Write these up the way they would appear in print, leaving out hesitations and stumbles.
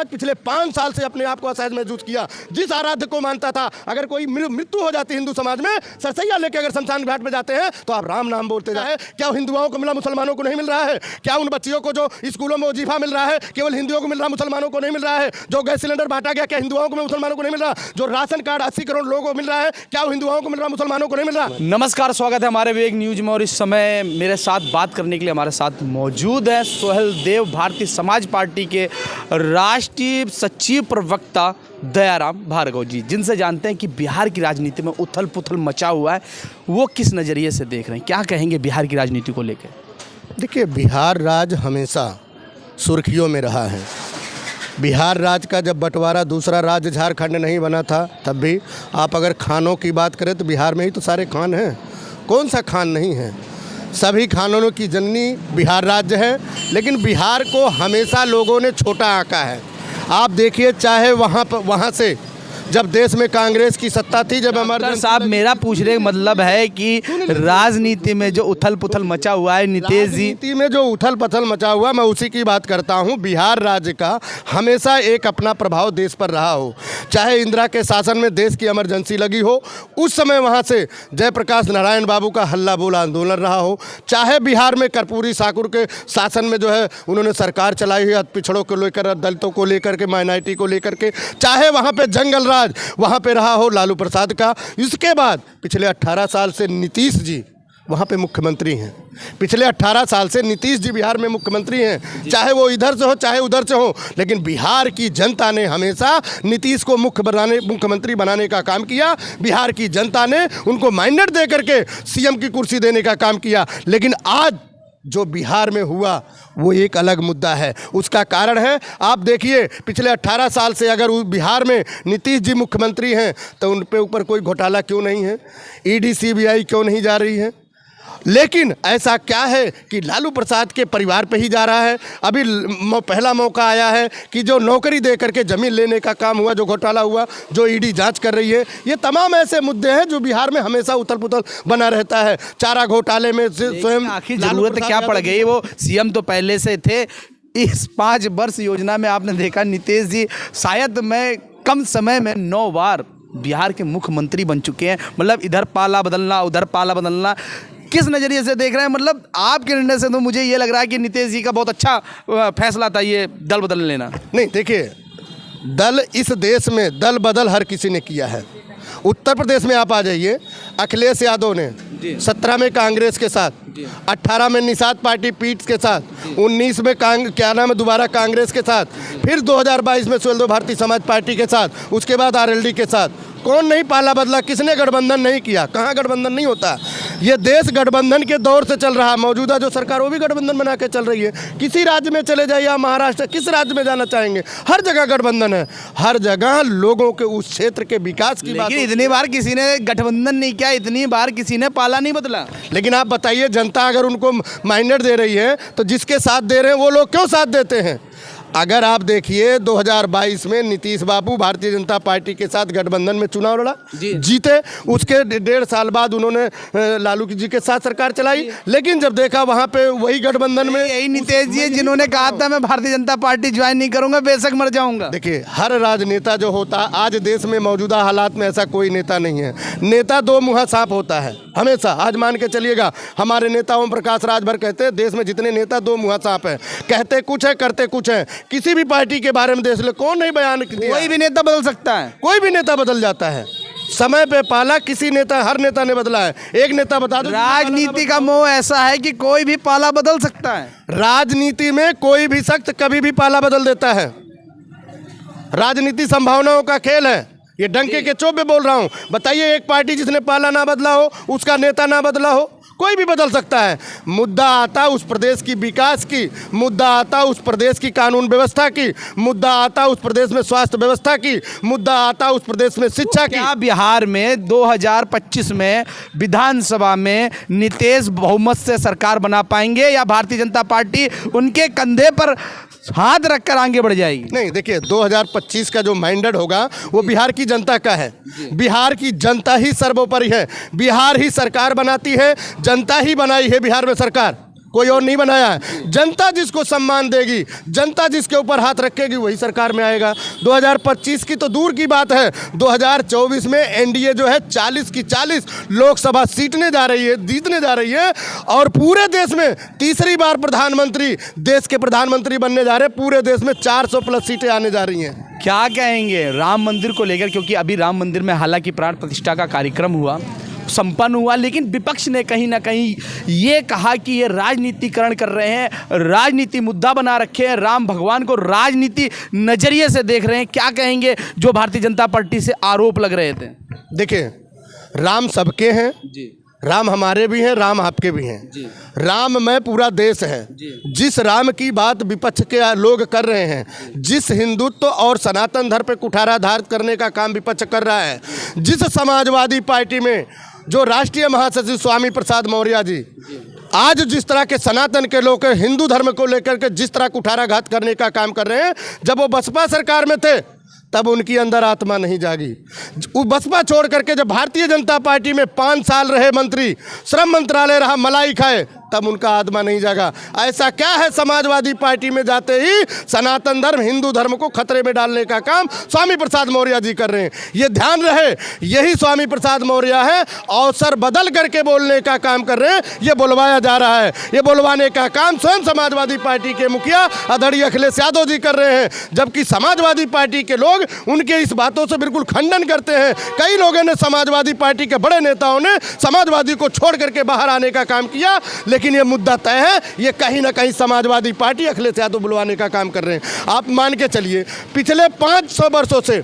समाज पिछले 5 साल से अपने आप को असहज महसूस किया। जिस आराध्य को मानता था अगर कोई मृत्यु हो जाती हिंदू समाज में, सरसैया लेके अगर शमशान घाट में जाते हैं तो आप राम नाम बोलते जाए। क्या हिंदुओं को मिला मुसलमानों को नहीं मिल रहा है? क्या उन बच्चियों को जो स्कूलों में वजीफा मिल रहा है केवल हिंदुओं को मिल रहा, मुसलमानों को नहीं मिल रहा है? जो गैस सिलेंडर बांटा गया क्या हिंदुओं को, मुसलमानों को नहीं मिल रहा? जो राशन कार्ड 80 करोड़ लोगों को मिल रहा है क्या हिंदुओं को मिल रहा, मुसलमानों को नहीं मिल रहा? नमस्कार, स्वागत है हमारे विवेक न्यूज में। और इस समय मेरे साथ बात करने के लिए हमारे साथ मौजूद है सोहेल देव, भारतीय समाज पार्टी के राष्ट्रीय सचिव प्रवक्ता दयाराम भार्गव जी, जिनसे जानते हैं कि बिहार की राजनीति में उथल पुथल मचा हुआ है, वो किस नज़रिए से देख रहे हैं, क्या कहेंगे बिहार की राजनीति को लेकर? देखिए, बिहार राज्य हमेशा सुर्खियों में रहा है। बिहार राज्य का जब बंटवारा दूसरा राज्य झारखंड नहीं बना था तब भी आप अगर खानों की बात करें तो बिहार में ही तो सारे खान हैं। कौन सा खान नहीं है? सभी खानों की जननी बिहार राज्य है। लेकिन बिहार को हमेशा लोगों ने छोटा आंका है। आप देखिए, चाहे वहाँ से जब देश में कांग्रेस की सत्ता थी, जब डॉक्टर साहब, मेरा पूछने का मतलब है कि राजनीति में जो उथल पुथल मचा हुआ है, नीतीश जी राजनीति में जो उथल पुथल मचा हुआ, मैं उसी की बात करता हूं। बिहार राज्य का हमेशा एक अपना प्रभाव देश पर रहा हो। चाहे इंदिरा के शासन में देश की इमरजेंसी लगी हो, उस समय वहां से जयप्रकाश नारायण बाबू का हल्ला बोल आंदोलन रहा हो, चाहे बिहार में कर्पूरी ठाकुर के शासन में जो है उन्होंने सरकार चलाई है पिछड़ों को लेकर, दलितों को लेकर के, माइनॉरिटी को लेकर के, चाहे वहाँ पे जंगल राज वहाँ पे रहा हो लालू प्रसाद का। इसके बाद पिछले 18 साल से नीतीश जी वहाँ पे मुख्यमंत्री हैं। पिछले 18 साल से नीतीश जी बिहार में मुख्यमंत्री हैं, चाहे वो इधर से हो चाहे उधर से हो। लेकिन बिहार की जनता ने हमेशा नीतीश को मुख्यमंत्री बनाने का काम किया। बिहार की जनता ने उनको मैंडेट दे करके सीएम की कुर्सी देने का काम किया। लेकिन आज जो बिहार में हुआ वो एक अलग मुद्दा है। उसका कारण है, आप देखिए, पिछले 18 साल से अगर बिहार में नीतीश जी मुख्यमंत्री हैं तो उन पे ऊपर कोई घोटाला क्यों नहीं है? ईडी सीबीआई क्यों नहीं जा रही है? लेकिन ऐसा क्या है कि लालू प्रसाद के परिवार पे ही जा रहा है? अभी पहला मौका आया है कि जो नौकरी दे करके ज़मीन लेने का काम हुआ, जो घोटाला हुआ, जो ईडी जांच कर रही है। ये तमाम ऐसे मुद्दे हैं जो बिहार में हमेशा उथल पुथल बना रहता है। चारा घोटाले में स्वयं आखिर जरूरत क्या पड़ गई? वो सीएम तो पहले से थे। इस 5 वर्ष योजना में आपने देखा नीतीश जी शायद मैं कम समय में 9 बार बिहार के मुख्यमंत्री बन चुके हैं। मतलब इधर पाला बदलना, उधर पाला बदलना, किस नज़रिए से देख रहे हैं? मतलब आपके निर्णय से तो मुझे ये लग रहा है कि नीतीश जी का बहुत अच्छा फैसला था ये दल बदल लेना। नहीं, देखिए, दल इस देश में दल बदल हर किसी ने किया है। उत्तर प्रदेश में आप आ जाइए, अखिलेश यादव ने 17 में कांग्रेस के साथ, 18 में निषाद पार्टी पीठ के साथ, 19 में दोबारा कांग्रेस के साथ, फिर 2022 में सोहेल देव भारतीय समाज पार्टी के साथ, उसके बाद आरएलडी के साथ। कौन नहीं पाला बदला? किसने गठबंधन नहीं किया? कहाँ गठबंधन नहीं होता? ये देश गठबंधन के दौर से चल रहा है। मौजूदा जो सरकार वो भी गठबंधन बना के चल रही है। किसी राज्य में चले जाइए, आप महाराष्ट्र, किस राज्य में जाना चाहेंगे? हर जगह गठबंधन है। हर जगह लोगों के उस क्षेत्र के विकास की बात। लेकिन इतनी बार किसी ने गठबंधन नहीं किया, इतनी बार किसी ने पाला नहीं बदला। लेकिन आप बताइए, जनता अगर उनको मैंडेट दे रही है तो जिसके साथ दे रहे हैं वो लोग क्यों साथ देते हैं? अगर आप देखिए, 2022 में नीतीश बाबू भारतीय जनता पार्टी के साथ गठबंधन में चुनाव लड़ा, जीते। उसके 1.5 साल बाद उन्होंने लालू जी के साथ सरकार चलाई। लेकिन जब देखा वहां पे वही गठबंधन में यही नीतीश जी जिन्होंने कहा था मैं भारतीय जनता पार्टी ज्वाइन नहीं करूंगा, बेशक मर जाऊंगा। देखिए, हर राजनेता जो होता, आज देश में मौजूदा हालात में ऐसा कोई नेता नहीं है। नेता 2 मुँहा सांप होता है हमेशा। आज मान के चलिएगा, हमारे नेता ओम प्रकाश राजभर कहते हैं देश में जितने नेता 2 मुँहा सांप है, कहते कुछ है करते कुछ है। किसी भी पार्टी के बारे में देख ले, कौन नहीं बयान दिया? कोई भी नेता बदल सकता है, कोई भी नेता बदल जाता है। समय पे पाला किसी नेता, हर नेता ने बदला है। एक नेता बता दो, राजनीति का मोह ऐसा है कि कोई भी पाला बदल सकता है। राजनीति में कोई भी शख्स कभी भी पाला बदल देता है। राजनीति संभावनाओं का खेल है। ये डंके के चोप पे बोल रहा हूँ। बताइए, एक पार्टी जिसने पाला ना बदला हो, उसका नेता ना बदला हो, कोई भी बदल सकता है। मुद्दा आता उस प्रदेश की विकास की, मुद्दा आता उस प्रदेश की कानून व्यवस्था की, मुद्दा आता उस प्रदेश में स्वास्थ्य व्यवस्था की, मुद्दा आता उस प्रदेश में शिक्षा की। क्या बिहार में 2025 में विधानसभा में नीतीश बहुमत से सरकार बना पाएंगे या भारतीय जनता पार्टी उनके कंधे पर हाथ रखकर आगे बढ़ जाएगी? नहीं, देखिए, 2025 का जो मैंडेट होगा वो बिहार की जनता का है। बिहार की जनता ही सर्वोपरि है। बिहार ही सरकार बनाती है, जनता ही बनाई है बिहार में सरकार। कोई और नहीं बनाया है। जनता जिसको सम्मान देगी, जनता जिसके ऊपर हाथ रखेगी, वही सरकार में आएगा। 2025 की तो दूर की बात है, 2024 में एनडीए जो है 40 की 40 लोकसभा सीटने जा रही है, जीतने जा रही है और पूरे देश में तीसरी बार प्रधानमंत्री, देश के प्रधानमंत्री बनने जा रहे हैं। पूरे देश में 400 प्लस सीटें आने जा रही हैं। क्या कहेंगे राम मंदिर को लेकर, क्योंकि अभी राम मंदिर में हालांकि प्राण प्रतिष्ठा का कार्यक्रम हुआ, संपन्न हुआ, लेकिन विपक्ष ने कहीं ना कहीं ये कहा कि ये राजनीतिकरण कर रहे हैं, राजनीति मुद्दा बना रखे हैं, राम भगवान को राजनीति नजरिए से देख रहे हैं। क्या कहेंगे जो भारतीय जनता पार्टी से आरोप लग रहे थे? देखिए, राम सबके हैं जी, राम हमारे भी हैं, राम आपके भी हैं जी, राम में पूरा देश है। जिस राम की बात विपक्ष के लोग कर रहे हैं, जिस हिंदुत्व और सनातन धर्म पे कुठाराघात करने का काम विपक्ष कर रहा है, जिस समाजवादी पार्टी में जो राष्ट्रीय महासचिव स्वामी प्रसाद मौर्य जी आज जिस तरह के सनातन के लोग हिंदू धर्म को लेकर के जिस तरह कुठाराघात करने का काम कर रहे हैं, जब वो बसपा सरकार में थे तब उनकी अंदर आत्मा नहीं जागी। वो बसपा छोड़ करके जब भारतीय जनता पार्टी में 5 साल रहे मंत्री, श्रम मंत्रालय रहा, मलाई खाए, तब उनका आत्मा नहीं जागा। ऐसा क्या है समाजवादी पार्टी में जाते ही सनातन धर्म, हिंदू धर्म को खतरे में डालने का काम स्वामी प्रसाद मौर्य जी कर रहे हैं। ये ध्यान रहे, यही स्वामी प्रसाद मौर्य है अवसर बदल करके बोलने का काम कर रहे हैं। ये बुलवाया जा रहा है, ये बुलवाने का काम स्वयं समाजवादी पार्टी के मुखिया आदरणीय अखिलेश यादव जी कर रहे हैं, जबकि समाजवादी पार्टी के लोग उनके इस बातों से बिल्कुल खंडन करते हैं। कई लोगों ने, समाजवादी पार्टी के बड़े नेताओं ने समाजवादी को छोड़ करके बाहर आने का काम किया, लेकिन ये मुद्दा तय है, ये कहीं ना कहीं समाजवादी पार्टी अखिलेश यादव बुलवाने का काम कर रहे हैं। आप मान के चलिए, पिछले 500 वर्षों से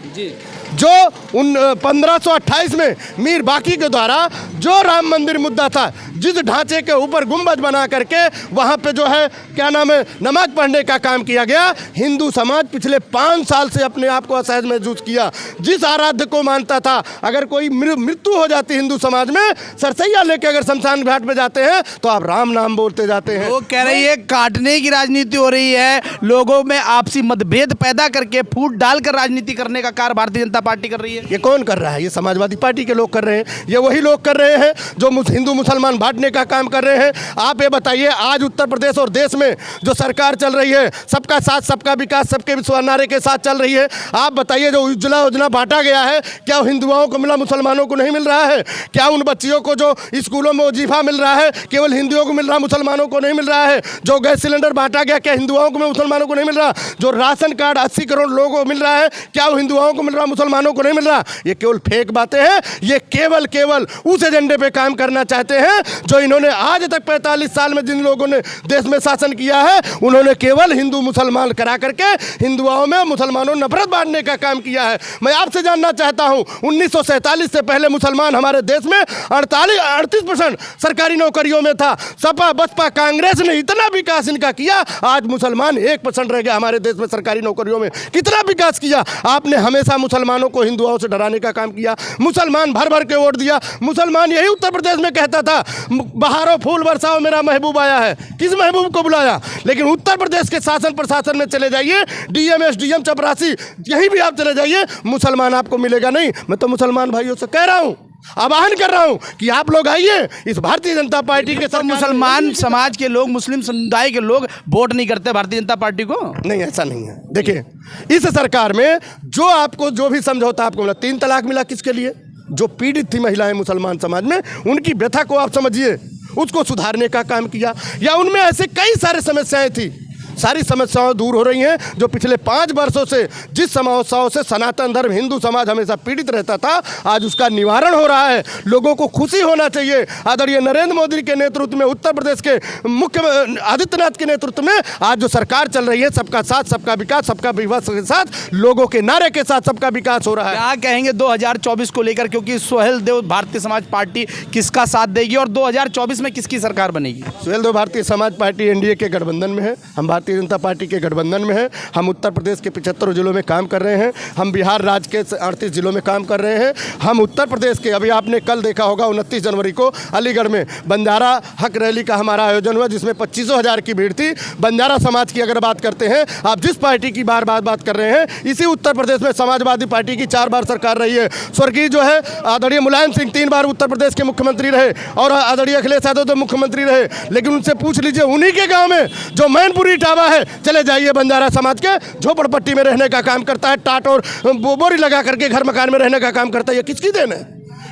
जो 1528 में मीर बाकी के द्वारा जो राम मंदिर मुद्दा था, जिस ढांचे के ऊपर गुंबद बना करके वहाँ पे जो है क्या नाम है नमाज पढ़ने का काम किया गया, हिंदू समाज पिछले 5 साल से अपने आप को असहज महसूस किया। जिस आराध्य को मानता था, अगर कोई मृत्यु हो जाती हिंदू समाज में, सरसैया लेके अगर शमशान घाट में जाते हैं तो आप राम नाम बोलते जाते हैं। वो कह रही है काटने की राजनीति हो रही है, लोगों में आपसी मतभेद पैदा करके फूट डालकर राजनीति करने का कार्य भारतीय जनता पार्टी कर रही है। ये कौन कर रहा है? ये समाजवादी पार्टी के लोग कर रहे हैं। ये वही लोग कर रहे हैं जो हिंदू मुसलमान बांटने का काम कर रहे हैं। आप ये बताइए, आज उत्तर प्रदेश और देश में जो सरकार चल रही है, सबका साथ सबका विकास सबके विश्वास नारे के साथ चल रही है। आप बताइए, जो उज्ज्वला योजना बांटा गया है, क्या हिंदुओं को मिला, मुसलमानों को नहीं मिल रहा है? क्या उन बच्चियों को जो स्कूलों में वजीफा मिल रहा है केवल हिंदुओं को मिल रहा, मुसलमानों को नहीं मिल रहा है? जो गैस सिलेंडर बांटा गया, क्या हिंदुओं को, मुसलमानों को नहीं मिल रहा? जो राशन कार्ड 80 करोड़ लोगों को मिल रहा है, क्या वो हिंदुओं को मिल रहा, मुसलमानों को नहीं मिल रहा? ये केवल फेक बातें हैं। ये केवल उस एजेंडे पे काम करना चाहते हैं जो इन्होंने आज तक 45 साल में जिन लोगों ने देश में शासन किया है, उन्होंने केवल हिंदू मुसलमान करा करके हिंदुओं में मुसलमानों नफरत बांटने का काम किया है। मैं आपसे जानना चाहता हूं, 1947 से पहले मुसलमान हमारे देश में 38% सरकारी नौकरियों में था। सपा बसपा कांग्रेस ने इतना विकास इनका किया, आज मुसलमान 1% रह गया हमारे देश में सरकारी नौकरियों में। कितना विकास किया आपने? हमेशा मुसलमानों को हिंदुओं से डराने का काम किया। मुसलमान भर भर के वोट दिया। मुसलमान यही उत्तर प्रदेश में कहता था, बहारो फूल बरसाओ मेरा महबूब आया है। किस महबूब को बुलाया? लेकिन उत्तर प्रदेश के शासन प्रशासन में चले जाइए, डीएम एसडीएम चपरासी, यहीं भी आप चले जाइए, मुसलमान आपको मिलेगा नहीं। मैं तो मुसलमान भाइयों से कह रहा हूं, आह्वान कर रहा हूं कि आप लोग आइए इस भारतीय जनता पार्टी के साथ। मुसलमान समाज के लोग, मुस्लिम समुदाय के लोग वोट नहीं करते भारतीय जनता पार्टी को? नहीं, ऐसा नहीं है। देखिए, इस सरकार में जो आपको जो भी समझौता आपको मिला, 3 तलाक मिला किसके लिए? जो पीड़ित थी महिलाएं मुसलमान समाज में, उनकी व्यथा को आप समझिए, उसको सुधारने का काम किया। या उनमें ऐसे कई सारे समस्याएं थी, सारी समस्याएं दूर हो रही हैं। जो पिछले 5 वर्षों से जिस समस्याओं से सनातन धर्म, हिंदू समाज हमेशा पीड़ित रहता था, आज उसका निवारण हो रहा है। लोगों को खुशी होना चाहिए। आदरणीय नरेंद्र मोदी के नेतृत्व में, उत्तर प्रदेश के मुख्य आदित्यनाथ के नेतृत्व में आज जो सरकार चल रही है, सबका साथ सबका विकास, सबका विकास के साथ, लोगों के नारे के साथ सबका विकास हो रहा है। क्या कहेंगे 2024 को लेकर, क्योंकि सोहेल देव भारतीय समाज पार्टी किसका साथ देगी और 2024 में किसकी सरकार बनेगी? सोहेल देव भारतीय समाज पार्टी एनडीए के गठबंधन में है। हम भारतीय भारतीय जनता पार्टी के गठबंधन में हैं। हम उत्तर प्रदेश के 75 जिलों में काम कर रहे हैं। हम बिहार राज्य के 38 जिलों में काम कर रहे हैं। हम उत्तर प्रदेश के, अभी आपने कल देखा होगा 29 जनवरी को अलीगढ़ में बंजारा हक रैली का हमारा आयोजन हुआ, जिसमें 25,000 की भीड़ थी। बंजारा समाज की अगर बात करते हैं, आप जिस पार्टी की बात कर रहे हैं, इसी उत्तर प्रदेश में समाजवादी पार्टी की 4 बार सरकार रही है। स्वर्गीय जो है आदरणीय मुलायम सिंह 3 बार उत्तर प्रदेश के मुख्यमंत्री रहे और आदरणीय अखिलेश यादव तो मुख्यमंत्री रहे। लेकिन उनसे पूछ लीजिए, उन्हीं के गांव में जो मैनपुरी टावा है, चले जाइए बंजारा समाज के, झोपड़पट्टी में रहने का काम करता है, टाट और बोरी लगा करके घर मकान में रहने का काम करता है। ये किसकी देन है?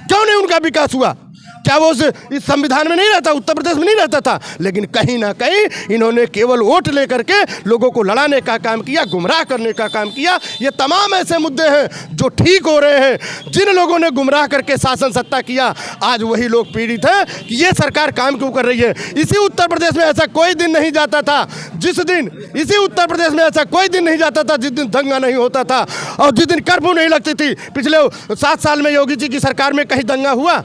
क्यों नहीं उनका विकास हुआ? क्या वो इस संविधान में नहीं रहता, उत्तर प्रदेश में नहीं रहता था? लेकिन कहीं ना कहीं इन्होंने केवल वोट लेकर के लोगों को लड़ाने का काम किया, गुमराह करने का काम किया। ये तमाम ऐसे मुद्दे हैं जो ठीक हो रहे हैं। जिन लोगों ने गुमराह करके शासन सत्ता किया, आज वही लोग पीड़ित हैं कि ये सरकार काम क्यों कर रही है। इसी उत्तर प्रदेश में ऐसा कोई दिन नहीं जाता था जिस दिन दंगा नहीं होता था और जिस दिन कर्फ्यू नहीं लगती थी। पिछले 7 साल में योगी जी की सरकार में कहीं दंगा हुआ,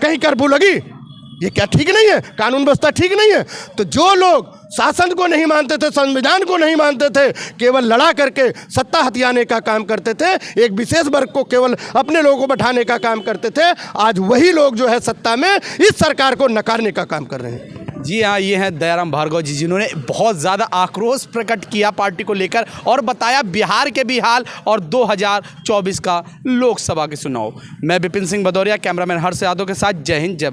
कहीं कर्फ्यू लगी? ये क्या ठीक नहीं है? कानून व्यवस्था ठीक नहीं है? तो जो लोग शासन को नहीं मानते थे, संविधान को नहीं मानते थे, केवल लड़ा करके सत्ता हथियाने का काम करते थे, एक विशेष वर्ग को केवल अपने लोगों को बैठाने का काम करते थे, आज वही लोग जो है सत्ता में इस सरकार को नकारने का काम कर रहे हैं। जी हाँ, ये हैं दयाराम भार्गव जी, जिन्होंने बहुत ज़्यादा आक्रोश प्रकट किया पार्टी को लेकर और बताया बिहार के भी हाल और 2024 का लोकसभा के चुनाव। मैं विपिन सिंह भदौरिया, कैमरामैन हर्ष यादव के साथ, जय हिंद, जय